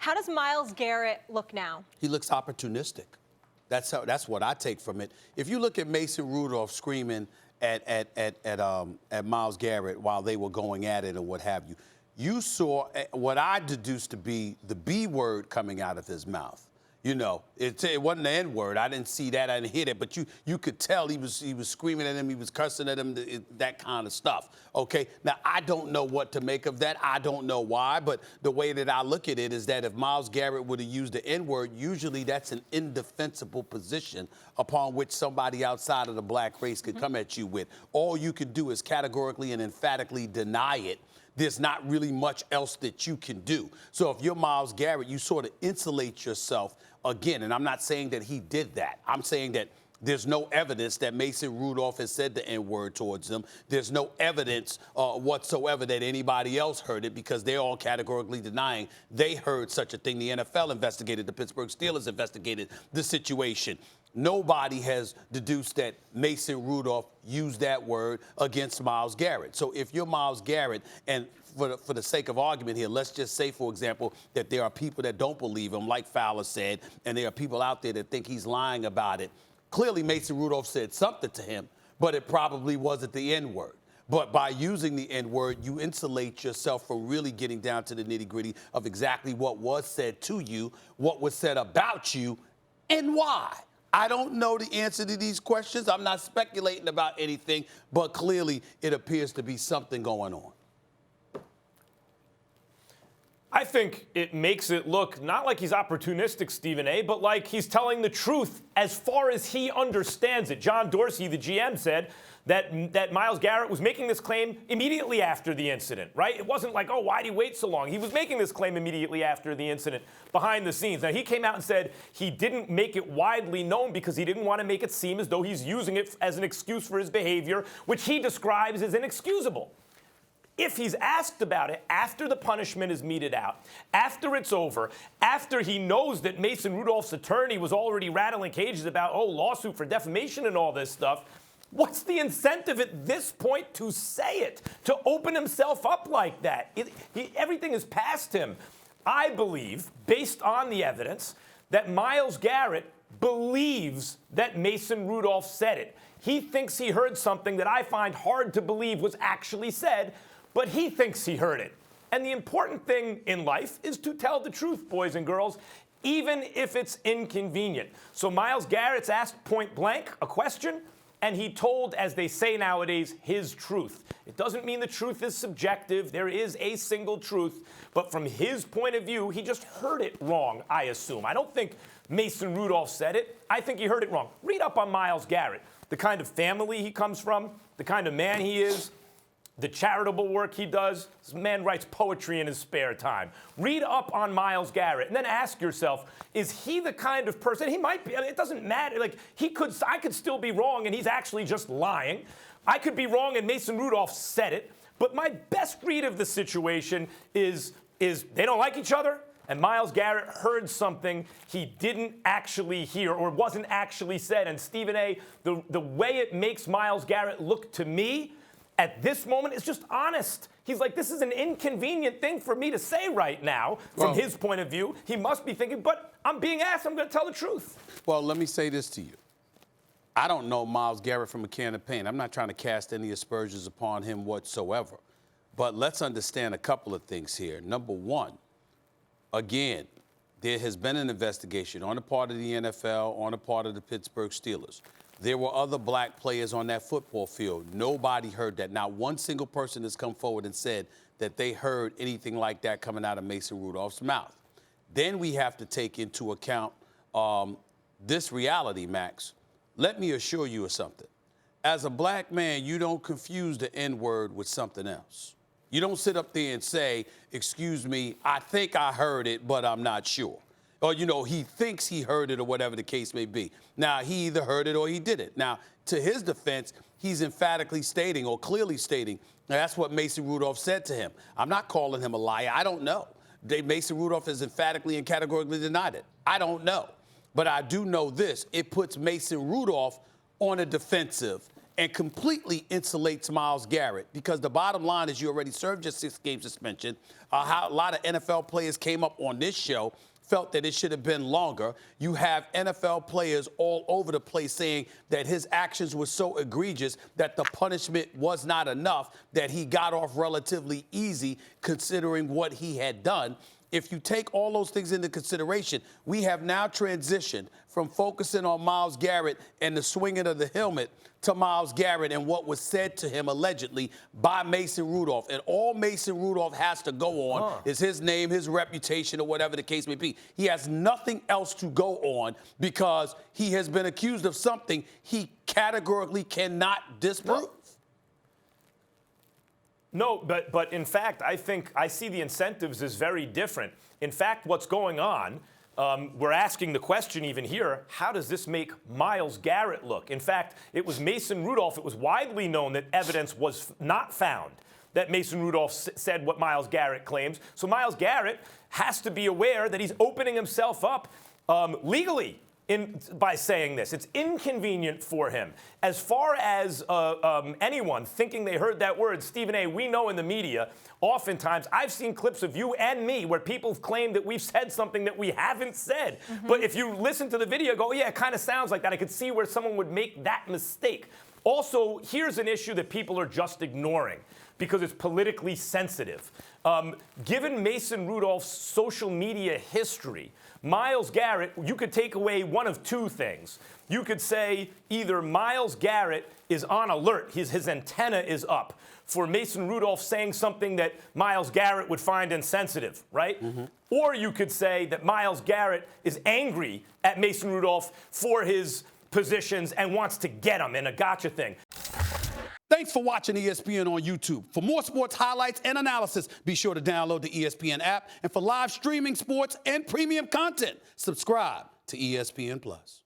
How does Myles Garrett look now? He looks opportunistic. That's what I take from it. If you look at Mason Rudolph screaming at Myles Garrett while they were going at it or what have you, you saw what I deduced to be the B word coming out of his mouth. You know, it wasn't the N word. I didn't see that. I didn't hear that. But you could tell he was screaming at him. He was cursing at him. That kind of stuff. Okay. Now I don't know what to make of that. I don't know why. But the way that I look at it is that if Myles Garrett would have used the N word, usually that's an indefensible position upon which somebody outside of the black race could come at you with. All you could do is categorically and emphatically deny it. There's not really much else that you can do. So if you're Myles Garrett, you sort of insulate yourself again. And I'm not saying that he did that. I'm saying that there's no evidence that Mason Rudolph has said the N-word towards them. There's no evidence whatsoever that anybody else heard it because they're all categorically denying they heard such a thing. The NFL investigated. The Pittsburgh Steelers investigated the situation. Nobody has deduced that Mason Rudolph used that word against Myles Garrett. So if you're Myles Garrett, and for the sake of argument here, let's just say, for example, that there are people that don't believe him, like Fowler said, and there are people out there that think he's lying about it. Clearly, Mason Rudolph said something to him, but it probably wasn't the N-word. But by using the N-word, you insulate yourself from really getting down to the nitty-gritty of exactly what was said to you, what was said about you, and why. I don't know the answer to these questions. I'm not speculating about anything, but clearly it appears to be something going on. I think it makes it look not like he's opportunistic, Stephen A., but like he's telling the truth as far as he understands it. John Dorsey, the GM, said that Myles Garrett was making this claim immediately after the incident, right? It wasn't like, oh, why'd he wait so long? He was making this claim immediately after the incident behind the scenes. Now, he came out and said he didn't make it widely known because he didn't want to make it seem as though he's using it as an excuse for his behavior, which he describes as inexcusable. If he's asked about it after the punishment is meted out, after it's over, after he knows that Mason Rudolph's attorney was already rattling cages about, lawsuit for defamation and all this stuff, what's the incentive at this point to say it, to open himself up like that? Everything is past him. I believe, based on the evidence, that Myles Garrett believes that Mason Rudolph said it. He thinks he heard something that I find hard to believe was actually said, but he thinks he heard it. And the important thing in life is to tell the truth, boys and girls, even if it's inconvenient. So Myles Garrett's asked point blank a question, and he told, as they say nowadays, his truth. It doesn't mean the truth is subjective. There is a single truth. But from his point of view, he just heard it wrong, I assume. I don't think Mason Rudolph said it. I think he heard it wrong. Read up on Myles Garrett, the kind of family he comes from, the kind of man he is, the charitable work he does. This man writes poetry in his spare time. Read up on Myles Garrett and then ask yourself, is he the kind of person? He might be. I mean, it doesn't matter. Like, I could still be wrong and he's actually just lying. I could be wrong and Mason Rudolph said it. But my best read of the situation is they don't like each other, and Myles Garrett heard something he didn't actually hear or wasn't actually said. And Stephen A., the way it makes Myles Garrett look to me at this moment is just honest. He's like, this is an inconvenient thing for me to say right now from his point of view. He must be thinking, but I'm being asked, I'm going to tell the truth. Well, let me say this to you. I don't know Myles Garrett from a can of paint. I'm not trying to cast any aspersions upon him whatsoever. But let's understand a couple of things here. Number one, again, there has been an investigation on the part of the NFL, on the part of the Pittsburgh Steelers. There were other black players on that football field. Nobody heard that. Not one single person has come forward and said that they heard anything like that coming out of Mason Rudolph's mouth. Then we have to take into account this reality, Max. Let me assure you of something. As a black man, you don't confuse the N-word with something else. You don't sit up there and say, excuse me, I think I heard it, but I'm not sure. Or, he thinks he heard it or whatever the case may be. Now, he either heard it or he didn't. Now, to his defense, he's emphatically stating or clearly stating, that's what Mason Rudolph said to him. I'm not calling him a liar. I don't know. Mason Rudolph has emphatically and categorically denied it. I don't know. But I do know this. It puts Mason Rudolph on a defensive and completely insulates Myles Garrett, because the bottom line is you already served your 6-game suspension. How a lot of NFL players came up on this show, felt that it should have been longer. You have NFL players all over the place saying that his actions were so egregious that the punishment was not enough, that he got off relatively easy considering what he had done. If you take all those things into consideration, we have now transitioned from focusing on Myles Garrett and the swinging of the helmet to Myles Garrett and what was said to him allegedly by Mason Rudolph. And all Mason Rudolph has to go on is his name, his reputation, or whatever the case may be. He has nothing else to go on because he has been accused of something he categorically cannot disprove. No, but in fact, I think I see the incentives as very different. In fact, what's going on, we're asking the question even here, how does this make Myles Garrett look? In fact, it was Mason Rudolph. It was widely known that evidence was not found that Mason Rudolph said what Myles Garrett claims. So Myles Garrett has to be aware that he's opening himself up legally by saying this. It's inconvenient for him. As far as anyone thinking they heard that word, Stephen A., we know in the media, oftentimes, I've seen clips of you and me where people claim that we've said something that we haven't said. But if you listen to the video, go, yeah, it kind of sounds like that. I could see where someone would make that mistake. Also, here's an issue that people are just ignoring because it's politically sensitive. Given Mason Rudolph's social media history, Myles Garrett, you could take away one of two things. You could say either Myles Garrett is on alert, his antenna is up for Mason Rudolph saying something that Myles Garrett would find insensitive, right? Or you could say that Myles Garrett is angry at Mason Rudolph for his positions and wants to get him in a gotcha thing. Thanks for watching ESPN on YouTube. For more sports highlights and analysis, be sure to download the ESPN app. And for live streaming sports and premium content, subscribe to ESPN+.